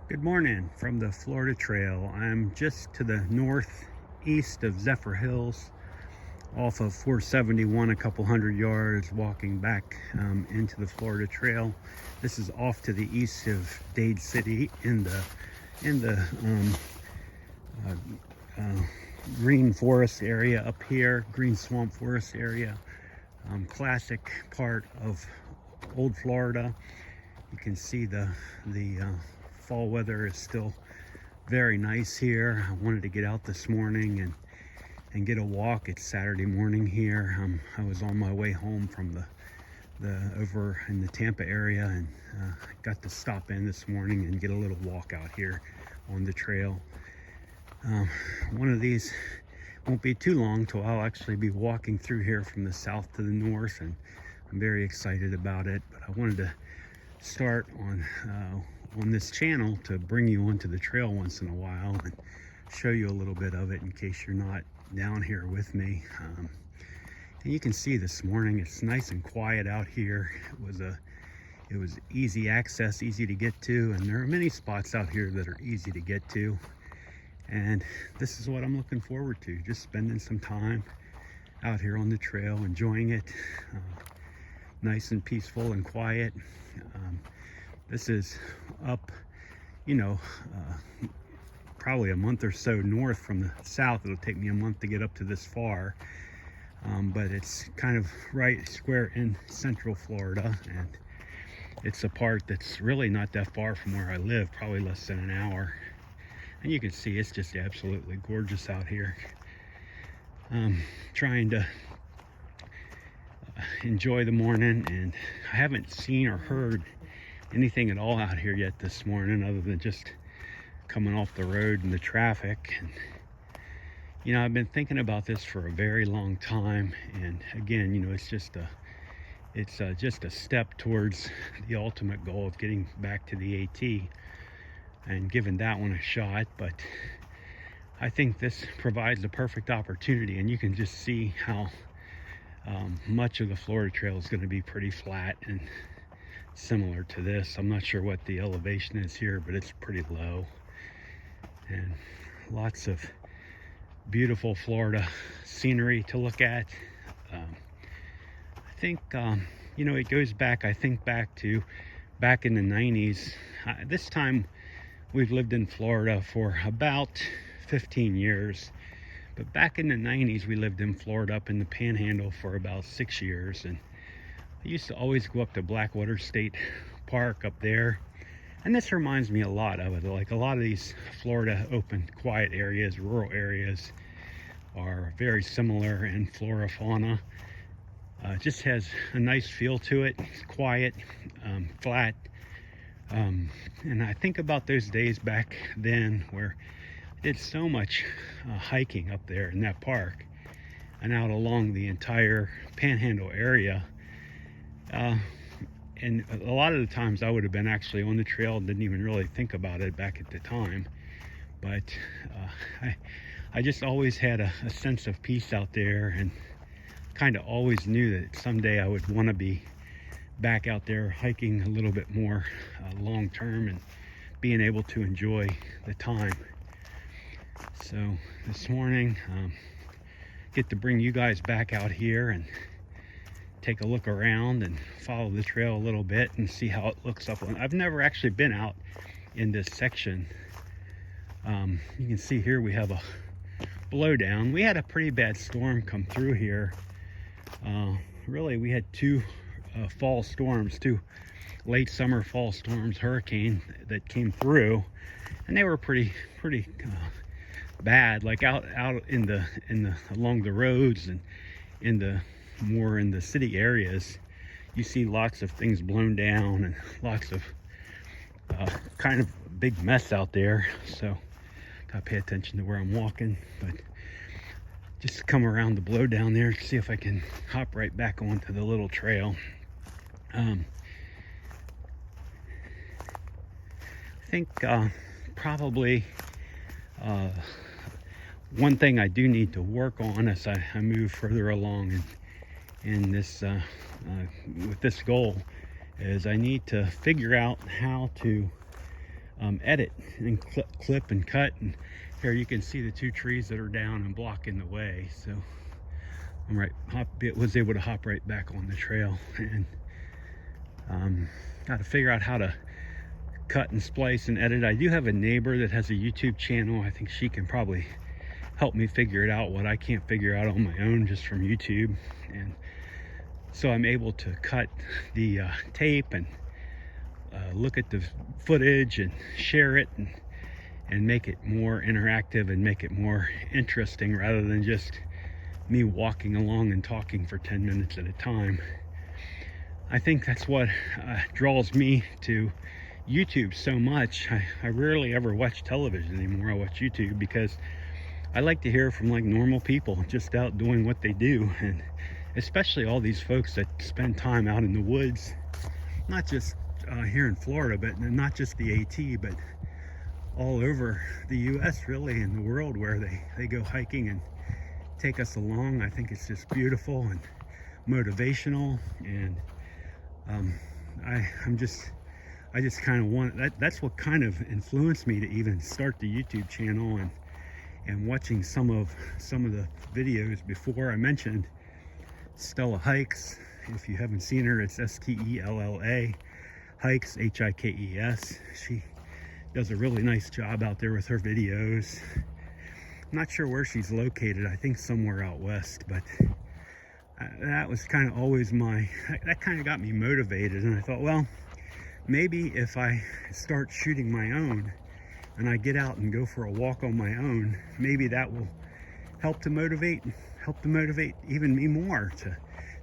Good morning from the Florida Trail. I'm just to the northeast of Zephyr Hills off of 471, a couple hundred yards walking back into the Florida Trail. This is off to the east of Dade City in the green forest area up here, green swamp forest area. Classic part of old Florida. You can see the fall weather is still very nice here. I wanted to get out this morning and get a walk. It's Saturday morning here. I was on my way home from the over in the Tampa area, and got to stop in this morning and get a little walk out here on the trail. One of these won't be too long till I'll actually be walking through here from the south to the north, and I'm very excited about it. But I wanted to start on this channel to bring you onto the trail once in a while and show you a little bit of it in case you're not down here with me. And you can see this morning it's nice and quiet out here. It was easy access, easy to get to, and there are many spots out here that are easy to get to. And this is what I'm looking forward to, just spending some time out here on the trail, enjoying it. Nice and peaceful and quiet. This is up, probably a month or so north from the south. It'll take me a month to get up to this far, but it's kind of right square in central Florida, and it's a part that's really not that far from where I live, probably less than an hour. And you can see it's just absolutely gorgeous out here. Trying to enjoy the morning, and I haven't seen or heard anything at all out here yet this morning other than just coming off the road and the traffic. And I've been thinking about this for a very long time, and again, it's just a step towards the ultimate goal of getting back to the AT and giving that one a shot. But I think this provides the perfect opportunity, and you can just see how much of the Florida Trail is going to be pretty flat and similar to this. I'm not sure what the elevation is here, but it's pretty low, and lots of beautiful Florida scenery to look at. I think it goes back, to back in the 90s. This time we've lived in Florida for about 15 years. But back in the 90s, we lived in Florida up in the Panhandle for about 6 years. And I used to always go up to Blackwater State Park up there. And this reminds me a lot of it. Like a lot of these Florida open, quiet areas, rural areas are very similar in flora, fauna. Just has a nice feel to it. It's quiet, flat. And I think about those days back then where did so much hiking up there in that park and out along the entire Panhandle area, and a lot of the times I would have been actually on the trail and didn't even really think about it back at the time. But I just always had a sense of peace out there, and kind of always knew that someday I would want to be back out there hiking a little bit more long term and being able to enjoy the time. So this morning, get to bring you guys back out here and take a look around and follow the trail a little bit and see how it looks up. I've never actually been out in this section. You can see here we have a blowdown. We had a pretty bad storm come through here. Really, we had two fall storms, two late summer fall storms, hurricane that came through, and they were pretty bad, like out in the along the roads and in the city areas. You see lots of things blown down and lots of kind of big mess out there. So gotta pay attention to where I'm walking. But just come around the blowdown there to see if I can hop right back onto the little trail. I think probably one thing I do need to work on as I move further along in this with this goal is I need to figure out how to edit and clip and cut. And here you can see the two trees that are down and blocking the way. So was able to hop right back on the trail, and got to figure out how to cut and splice and edit. I do have a neighbor that has a YouTube channel. I think she can probably help me figure it out, what I can't figure out on my own just from YouTube. And so I'm able to cut the tape and look at the footage and share it and make it more interactive and make it more interesting, rather than just me walking along and talking for 10 minutes at a time. I think that's what draws me to YouTube so much. I rarely ever watch television anymore. I watch YouTube because I like to hear from like normal people just out doing what they do, and especially all these folks that spend time out in the woods, not just here in Florida, but not just the AT, but all over the US really, in the world, where they go hiking and take us along. I think it's just beautiful and motivational, and I just kind of want that's what kind of influenced me to even start the YouTube channel, and watching some of the videos before. I mentioned Stella Hikes. If you haven't seen her, it's Stella Hikes, Hikes. She does a really nice job out there with her videos. I'm not sure where she's located. I think somewhere out west, but that was kind of always that kind of got me motivated. And I thought, well, maybe if I start shooting my own and I get out and go for a walk on my own, maybe that will help to motivate even me more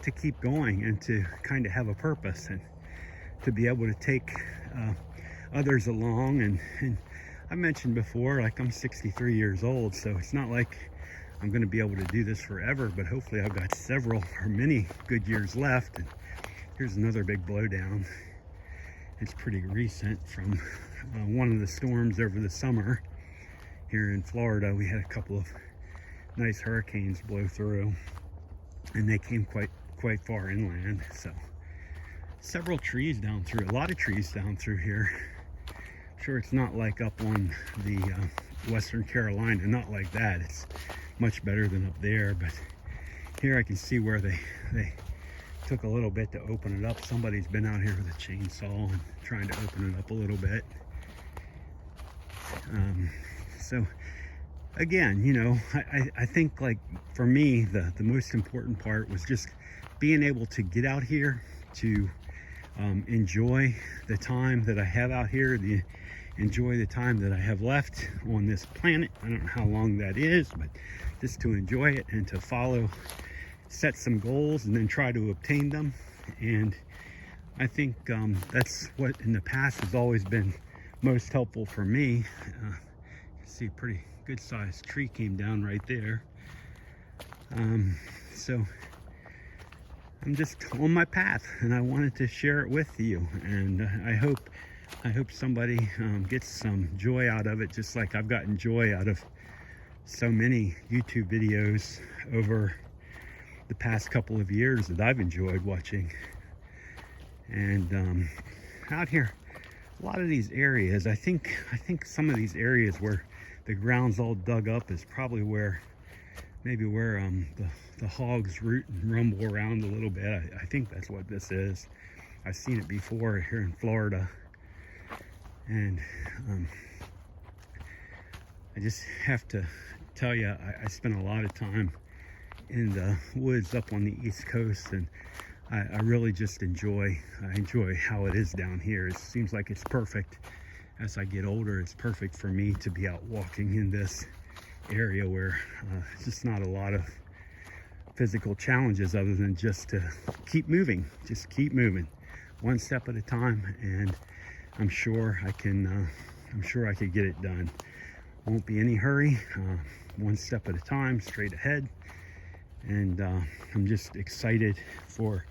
to keep going, and to kind of have a purpose, and to be able to take others along. And I mentioned before, like, I'm 63 years old, so it's not like I'm going to be able to do this forever, but hopefully I've got several or many good years left. And here's another big blowdown. It's pretty recent from one of the storms over the summer here in Florida. We had a couple of nice hurricanes blow through, and they came quite far inland. So several trees down through, a lot of trees down through here. Sure, it's not like up on the Western Carolina, not like that. It's much better than up there, but here I can see where they took a little bit to open it up. Somebody's been out here with a chainsaw and trying to open it up a little bit. So again, you know, I think, like, for me, the most important part was just being able to get out here, to enjoy the time that I have out here, enjoy the time that I have left on this planet. I don't know how long that is, but just to enjoy it and to set some goals and then try to obtain them. And I think that's what in the past has always been most helpful for me. You can see a pretty good sized tree came down right there. So I'm just on my path, and I wanted to share it with you, and I hope somebody gets some joy out of it, just like I've gotten joy out of so many YouTube videos over the past couple of years that I've enjoyed watching. And out here, a lot of these areas, I think some of these areas where the ground's all dug up is probably where the hogs root and rumble around a little bit. I think that's what this is. I've seen it before here in Florida. And I just have to tell you, I spent a lot of time in the woods up on the East Coast, and I really just enjoy how it is down here. It seems like it's perfect. As I get older, it's perfect for me to be out walking in this area where it's just not a lot of physical challenges, other than just to keep moving, one step at a time. And I'm sure I could get it done. Won't be any hurry, one step at a time, straight ahead. And I'm just excited for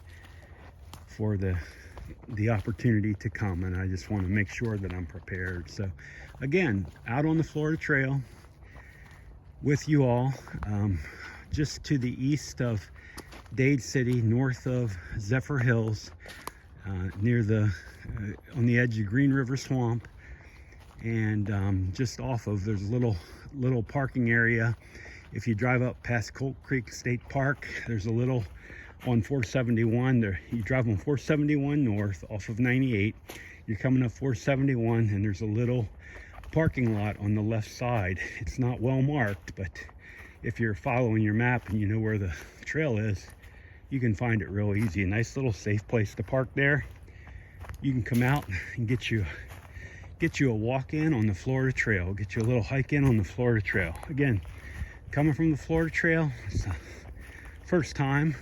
the opportunity to come, and I just want to make sure that I'm prepared. So again, out on the Florida Trail with you all, just to the east of Dade City, north of Zephyr Hills, near on the edge of Green River Swamp. and just off of, there's a little parking area. If you drive up past Colt Creek State Park, there's a little on 471 there. You drive on 471 north off of 98, you're coming up 471, and there's a little parking lot on the left side. It's not well marked, but if you're following your map and you know where the trail is, you can find it real easy. A nice little safe place to park there. You can come out and get you a walk in on the Florida Trail, get you a little hike in on the Florida Trail. Again, coming from the Florida Trail, it's the first time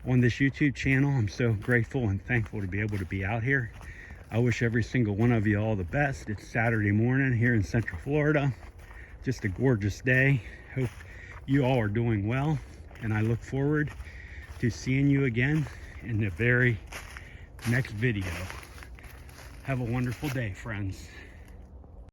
on this YouTube channel. I'm so grateful and thankful to be able to be out here. I wish every single one of you all the best. It's Saturday morning here in Central Florida. Just a gorgeous day. Hope you all are doing well, and I look forward to seeing you again in the very next video. Have a wonderful day, friends.